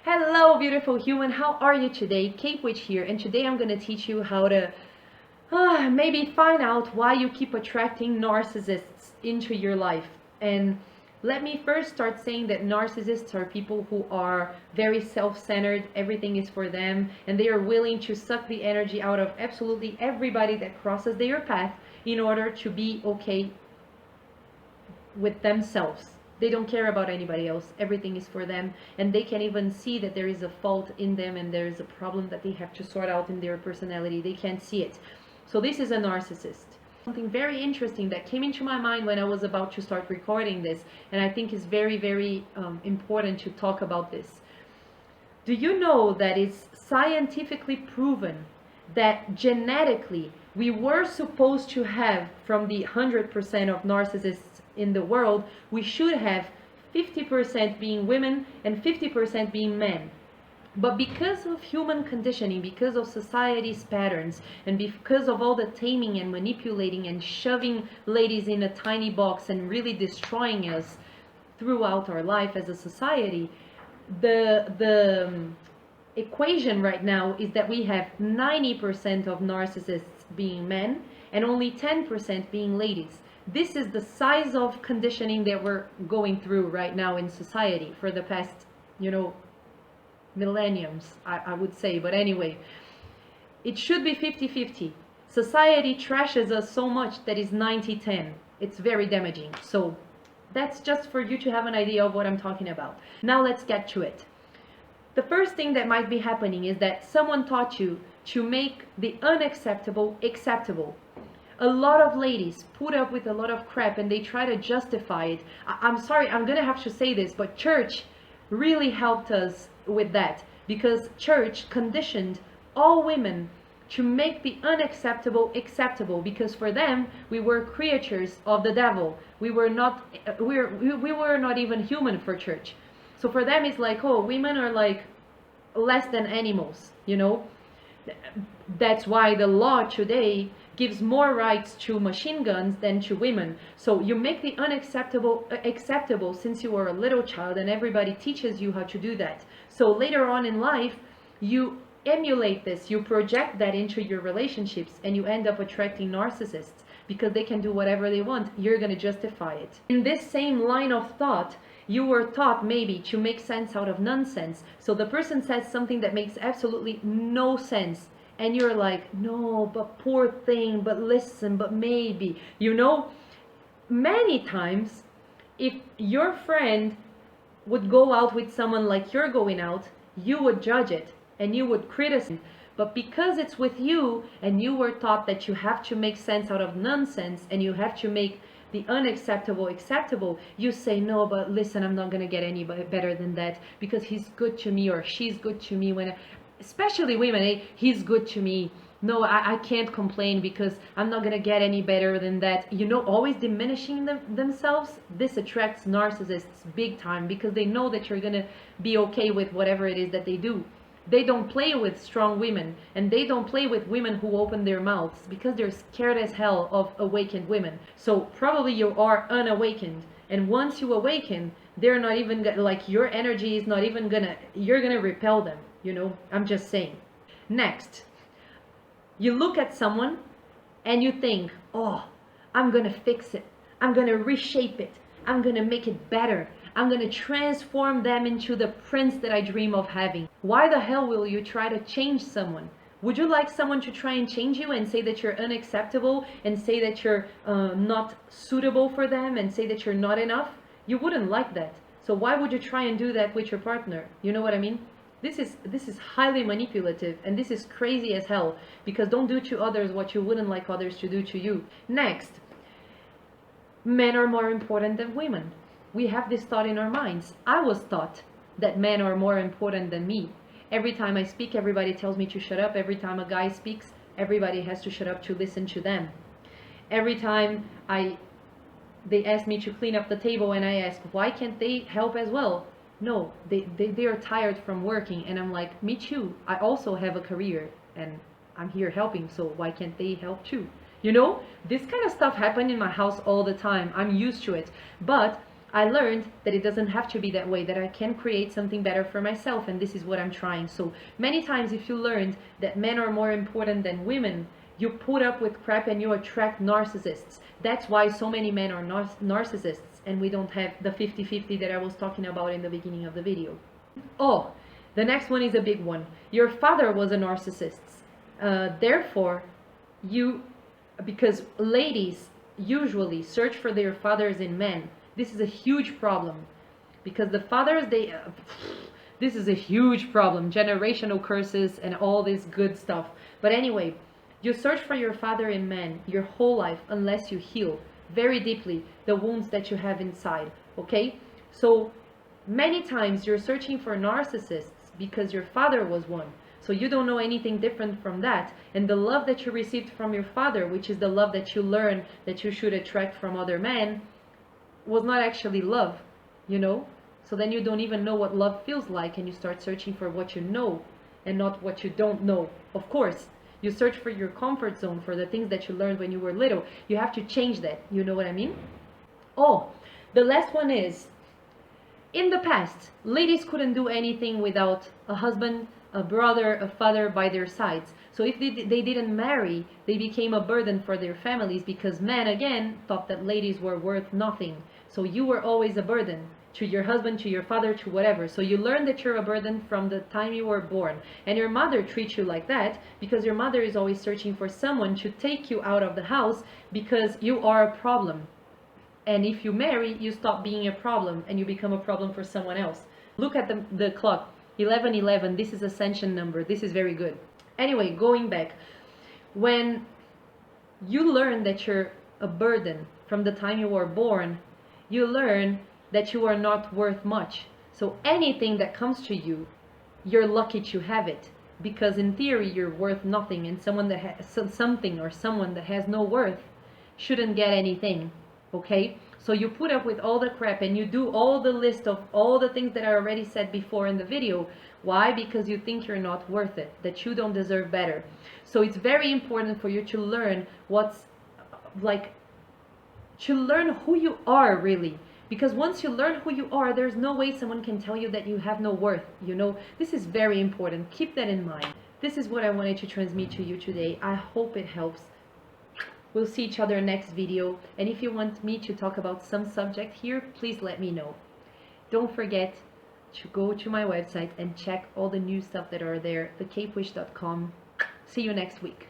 Hello, beautiful human. How are you today? Kate Witch here, and today I'm going to teach you how to maybe find out why you keep attracting narcissists into your life. And let me first start saying that narcissists are people who are very self-centered. Everything is for them, and they are willing to suck the energy out of absolutely everybody that crosses their path in order to be okay with themselves. They don't care about anybody else. Everything is for them, and they can even see that there is a fault in them and there is a problem that they have to sort out in their personality. They can't see it. So this is a narcissist. Something very interesting that came into my mind when I was about to start recording this, and I think is very, very important to talk about this. Do you know that it's scientifically proven that genetically we were supposed to have, from the 100% of narcissists in the world, we should have 50% being women and 50% being men. But because of human conditioning, because of society's patterns, and because of all the taming and manipulating and shoving ladies in a tiny box and really destroying us throughout our life as a society, the equation right now is that we have 90% of narcissists being men and only 10% being ladies. This is the size of conditioning that we're going through right now in society for the past, millenniums, I would say. But anyway, it should be 50-50. Society trashes us so much that it's 90-10. It's very damaging. So that's just for you to have an idea of what I'm talking about. Now let's get to it. The first thing that might be happening is that someone taught you to make the unacceptable acceptable. A lot of ladies put up with a lot of crap and they try to justify it. I'm sorry, I'm gonna have to say this, but church really helped us with that, because church conditioned all women to make the unacceptable acceptable, because for them we were creatures of the devil. We were not even human for church. So for them it's like, oh, women are like less than animals, That's why the law today gives more rights to machine guns than to women. So you make the unacceptable acceptable since you were a little child, and everybody teaches you how to do that. So later on in life, you emulate this, you project that into your relationships, and you end up attracting narcissists because they can do whatever they want. You're going to justify it. In this same line of thought, you were taught maybe to make sense out of nonsense. So the person says something that makes absolutely no sense, and you're like, no, but poor thing, but listen, but maybe. Many times, if your friend would go out with someone like you're going out, you would judge it and you would criticize. But because it's with you and you were taught that you have to make sense out of nonsense and you have to make the unacceptable acceptable, you say, no, but listen, I'm not going to get any better than that because he's good to me or she's good to me. Especially women, he's good to me. No, I can't complain because I'm not going to get any better than that. Always diminishing themselves. This attracts narcissists big time because they know that you're going to be okay with whatever it is that they do. They don't play with strong women, and they don't play with women who open their mouths because they're scared as hell of awakened women. So probably you are unawakened, and once you awaken, they're not even like, your energy is not even you're gonna repel them. I'm just saying. Next, you look at someone and you think, oh, I'm gonna fix it, I'm gonna reshape it, I'm gonna make it better, I'm gonna transform them into the prince that I dream of having. Why the hell will you try to change someone? Would you like someone to try and change you and say that you're unacceptable and say that you're not suitable for them and say that you're not enough? You wouldn't like that. So why would you try and do that with your partner? You know what I mean? This is highly manipulative, and this is crazy as hell, because don't do to others what you wouldn't like others to do to you. Next, men are more important than women. We have this thought in our minds. I was taught that men are more important than me. Every time I speak, everybody tells me to shut up. Every time a guy speaks, everybody has to shut up to listen to them. Every time they ask me to clean up the table and I ask, why can't they help as well? No, they are tired from working, and I'm like, me too. I also have a career and I'm here helping, so why can't they help too? This kind of stuff happens in my house all the time. I'm used to it. But I learned that it doesn't have to be that way, that I can create something better for myself, and this is what I'm trying. So many times if you learned that men are more important than women, you put up with crap and you attract narcissists. That's why so many men are narcissists, and we don't have the 50-50 that I was talking about in the beginning of the video. Oh, the next one is a big one. Your father was a narcissist. Therefore, because ladies usually search for their fathers in men. This is a huge problem. Because the fathers, this is a huge problem. Generational curses and all this good stuff. But anyway, you search for your father in men your whole life unless you heal very deeply the wounds that you have inside. Okay? So many times you're searching for narcissists because your father was one. So you don't know anything different from that. And the love that you received from your father, which is the love that you learn that you should attract from other men, was not actually love, you know? So then you don't even know what love feels like, and you start searching for what you know and not what you don't know. Of course, you search for your comfort zone, for the things that you learned when you were little. You have to change that. You know what I mean? Oh, the last one is, in the past, ladies couldn't do anything without a husband, a brother, a father by their sides. So if they didn't marry, they became a burden for their families because men, again, thought that ladies were worth nothing. So you were always a burden to your husband, to your father, to whatever. So you learn that you're a burden from the time you were born. And your mother treats you like that because your mother is always searching for someone to take you out of the house because you are a problem. And if you marry, you stop being a problem and you become a problem for someone else. Look at the clock. 1111, this is ascension number. This is very good. Anyway, going back, when you learn that you're a burden from the time you were born, you learn that you are not worth much. So anything that comes to you, you're lucky to have it, because in theory you're worth nothing, and someone that has something or someone that has no worth shouldn't get anything. Okay? So you put up with all the crap and you do all the list of all the things that I already said before in the video. Why? Because you think you're not worth it, that you don't deserve better. So it's very important for you to learn to learn who you are really. Because once you learn who you are, there's no way someone can tell you that you have no worth, you know? This is very important. Keep that in mind. This is what I wanted to transmit to you today. I hope it helps. We'll see each other next video, and if you want me to talk about some subject here, please let me know. Don't forget to go to my website and check all the new stuff that are there, thecapewish.com. See you next week.